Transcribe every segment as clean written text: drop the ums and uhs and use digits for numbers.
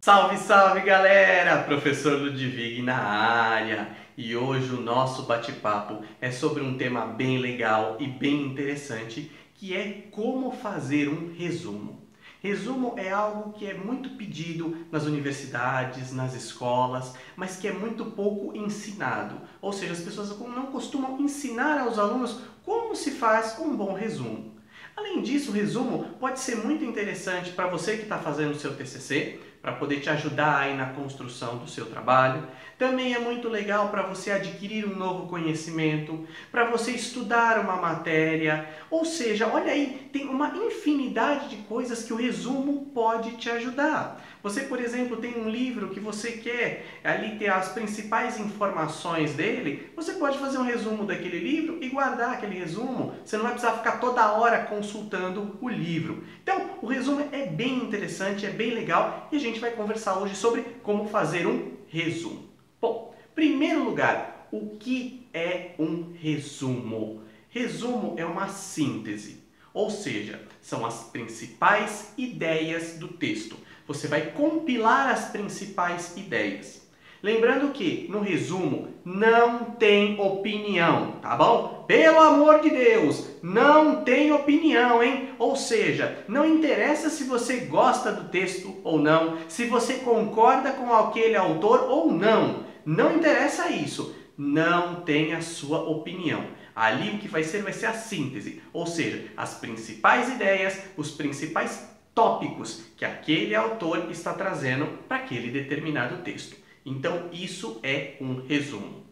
Salve, salve galera! Professor Ludwig na área! E hoje o nosso bate-papo é sobre um tema bem legal e bem interessante, que é como fazer um resumo. Resumo é algo que é muito pedido nas universidades, nas escolas, mas que é muito pouco ensinado. Ou seja, as pessoas não costumam ensinar aos alunos como se faz um bom resumo. Além disso, o resumo pode ser muito interessante para você que está fazendo o seu TCC, para poder te ajudar aí na construção do seu trabalho. Também é muito legal para você adquirir um novo conhecimento, para você estudar uma matéria. Ou seja, olha aí, tem uma infinidade de coisas que o resumo pode te ajudar. Você, por exemplo, tem um livro que você quer ali ter as principais informações dele, você pode fazer um resumo daquele livro e guardar aquele resumo. Você não vai precisar ficar toda hora consultando o livro. Então, o resumo é bem interessante, é bem legal e a gente vai conversar hoje sobre como fazer um resumo. Bom, em primeiro lugar, o que é um resumo? Resumo é uma síntese, ou seja, são as principais ideias do texto. Você vai compilar as principais ideias. Lembrando que, no resumo, não tem opinião, tá bom? Pelo amor de Deus, não tem opinião, hein? Ou seja, não interessa se você gosta do texto ou não, se você concorda com aquele autor ou não. Não interessa isso. Não tem a sua opinião. Ali o que vai ser a síntese, ou seja, as principais ideias, os principais tópicos que aquele autor está trazendo para aquele determinado texto. Então, isso é um resumo.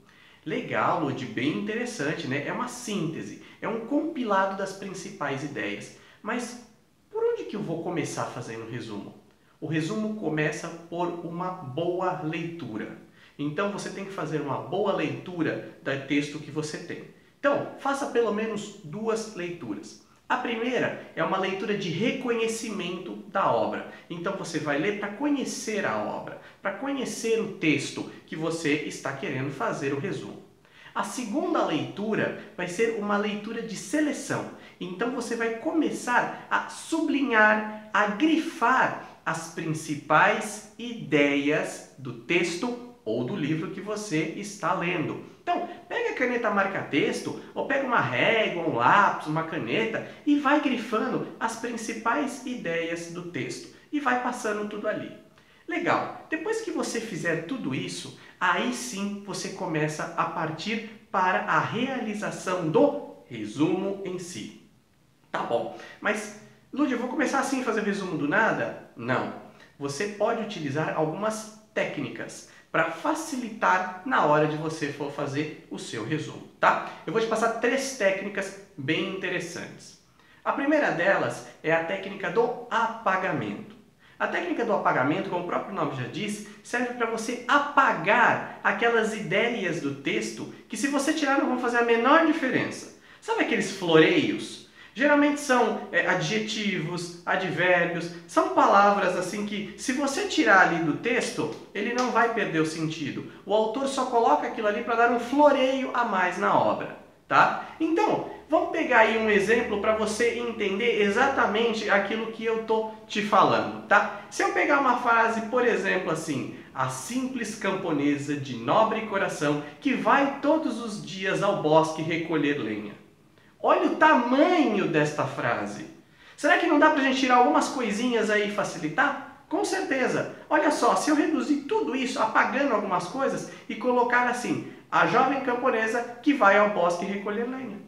Legal, Lud, bem interessante, né? É uma síntese, é um compilado das principais ideias. Mas por onde que eu vou começar fazendo o resumo? O resumo começa por uma boa leitura. Então, você tem que fazer uma boa leitura do texto que você tem. Então, faça pelo menos 2 leituras. A primeira é uma leitura de reconhecimento da obra. Então você vai ler para conhecer a obra, para conhecer o texto que você está querendo fazer o resumo. A segunda leitura vai ser uma leitura de seleção. Então você vai começar a sublinhar, a grifar as principais ideias do texto ou do livro que você está lendo. Então, pega a caneta marca-texto, ou pega uma régua, um lápis, uma caneta e vai grifando as principais ideias do texto e vai passando tudo ali. Legal, depois que você fizer tudo isso, aí sim você começa a partir para a realização do resumo em si. Tá bom, mas Lud, eu vou começar assim a fazer o resumo do nada? Não, você pode utilizar algumas técnicas para facilitar na hora de você for fazer o seu resumo, tá? Eu vou te passar 3 técnicas bem interessantes. A primeira delas é a técnica do apagamento. A técnica do apagamento, como o próprio nome já diz, serve para você apagar aquelas ideias do texto que, se você tirar, não vão fazer a menor diferença. Sabe aqueles floreios? Geralmente são adjetivos, advérbios, são palavras assim que, se você tirar ali do texto, ele não vai perder o sentido. O autor só coloca aquilo ali para dar um floreio a mais na obra, tá? Então, vamos pegar aí um exemplo para você entender exatamente aquilo que eu estou te falando, tá? Se eu pegar uma frase, por exemplo, assim: a simples camponesa de nobre coração que vai todos os dias ao bosque recolher lenha. Olha o tamanho desta frase. Será que não dá para a gente tirar algumas coisinhas aí e facilitar? Com certeza. Olha só, se eu reduzir tudo isso, apagando algumas coisas e colocar assim: a jovem camponesa que vai ao bosque recolher lenha.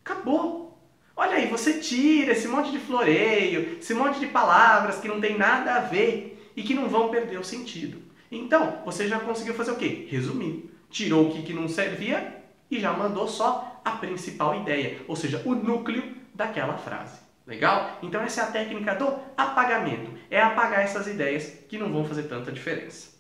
Acabou. Olha aí, você tira esse monte de floreio, esse monte de palavras que não tem nada a ver e que não vão perder o sentido. Então, você já conseguiu fazer o quê? Resumir. Tirou o que não servia e já mandou só a principal ideia, ou seja, o núcleo daquela frase. Legal? Então essa é a técnica do apagamento. É apagar essas ideias que não vão fazer tanta diferença.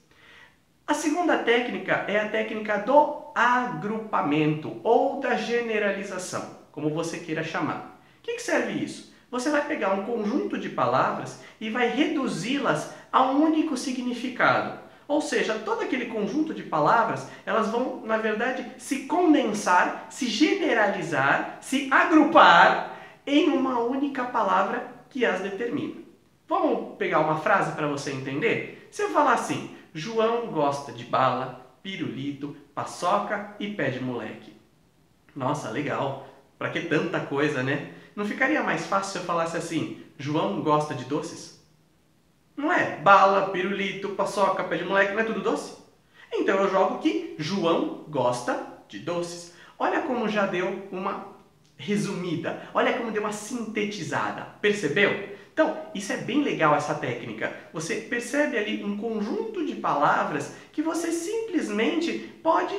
A segunda técnica é a técnica do agrupamento ou da generalização, como você queira chamar. O que serve isso? Você vai pegar um conjunto de palavras e vai reduzi-las a um único significado. Ou seja, todo aquele conjunto de palavras, elas vão, na verdade, se condensar, se generalizar, se agrupar em uma única palavra que as determina. Vamos pegar uma frase para você entender? Você falar assim, João gosta de bala, pirulito, paçoca e pé de moleque. Nossa, legal. Para que tanta coisa, né? Não ficaria mais fácil se eu falasse assim, João gosta de doces? Não é? Bala, pirulito, paçoca, pé de moleque, não é tudo doce? Então eu jogo que João gosta de doces. Olha como já deu uma resumida. Olha como deu uma sintetizada. Percebeu? Então, isso é bem legal, essa técnica. Você percebe ali um conjunto de palavras que você simplesmente pode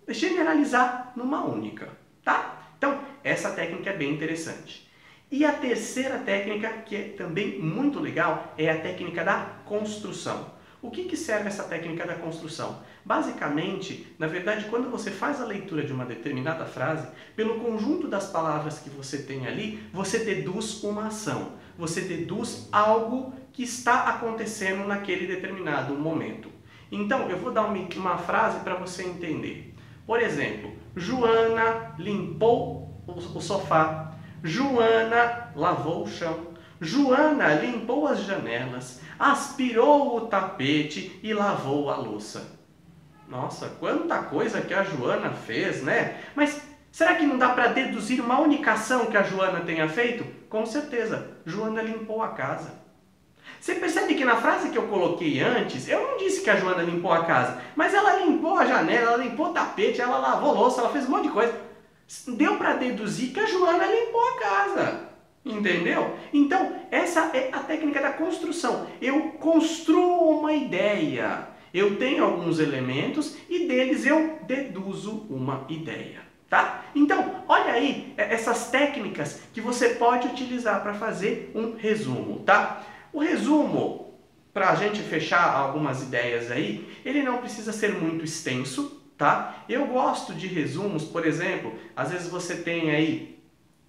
generalizar numa única, tá? Então, essa técnica é bem interessante. E a terceira técnica, que é também muito legal, é a técnica da construção. O que serve essa técnica da construção? Basicamente, na verdade, quando você faz a leitura de uma determinada frase, pelo conjunto das palavras que você tem ali, você deduz uma ação. Você deduz algo que está acontecendo naquele determinado momento. Então, eu vou dar uma frase para você entender. Por exemplo, Joana limpou o sofá. Joana lavou o chão. Joana limpou as janelas, aspirou o tapete e lavou a louça. Nossa, quanta coisa que a Joana fez, né? Mas será que não dá para deduzir uma única ação que a Joana tenha feito? Com certeza, Joana limpou a casa. Você percebe que na frase que eu coloquei antes, eu não disse que a Joana limpou a casa, mas ela limpou a janela, ela limpou o tapete, ela lavou louça, ela fez um monte de coisa. Deu para deduzir que a Joana limpou a casa. Entendeu? Então, essa é a técnica da construção. Eu construo uma ideia. Eu tenho alguns elementos e deles eu deduzo uma ideia. Tá? Então, olha aí essas técnicas que você pode utilizar para fazer um resumo. Tá? O resumo, para a gente fechar algumas ideias aí, ele não precisa ser muito extenso. Tá? Eu gosto de resumos, por exemplo, às vezes você tem aí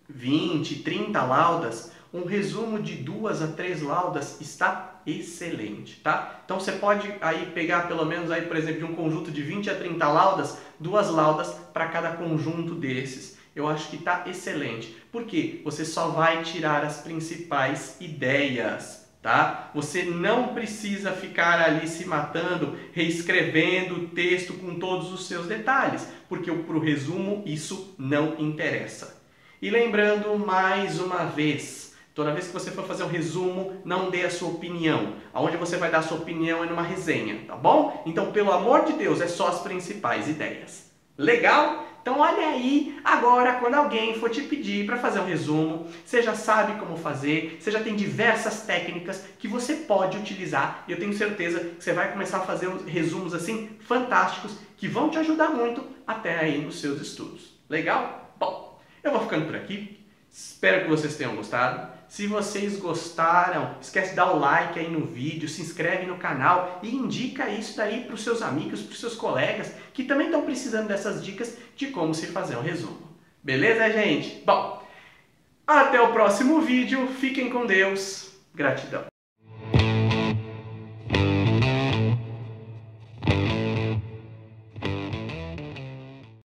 20, 30 laudas, um resumo de 2 a 3 laudas está excelente, tá? Então você pode aí pegar pelo menos aí, por exemplo, de um conjunto de 20 a 30 laudas, 2 laudas para cada conjunto desses. Eu acho que está excelente, porque você só vai tirar as principais ideias, tá? Você não precisa ficar ali se matando, reescrevendo o texto com todos os seus detalhes, porque para o resumo isso não interessa. E lembrando mais uma vez, toda vez que você for fazer um resumo, não dê a sua opinião. Aonde você vai dar a sua opinião é numa resenha, tá bom? Então, pelo amor de Deus, é só as principais ideias. Legal? Então, olha aí, agora, quando alguém for te pedir para fazer um resumo, você já sabe como fazer, você já tem diversas técnicas que você pode utilizar. E eu tenho certeza que você vai começar a fazer uns resumos assim fantásticos que vão te ajudar muito até aí nos seus estudos. Legal? Bom, eu vou ficando por aqui, espero que vocês tenham gostado. Se vocês gostaram, esquece de dar o like aí no vídeo, se inscreve no canal e indica isso daí para os seus amigos, para os seus colegas que também estão precisando dessas dicas de como se fazer um resumo. Beleza, gente? Bom, até o próximo vídeo, fiquem com Deus, gratidão.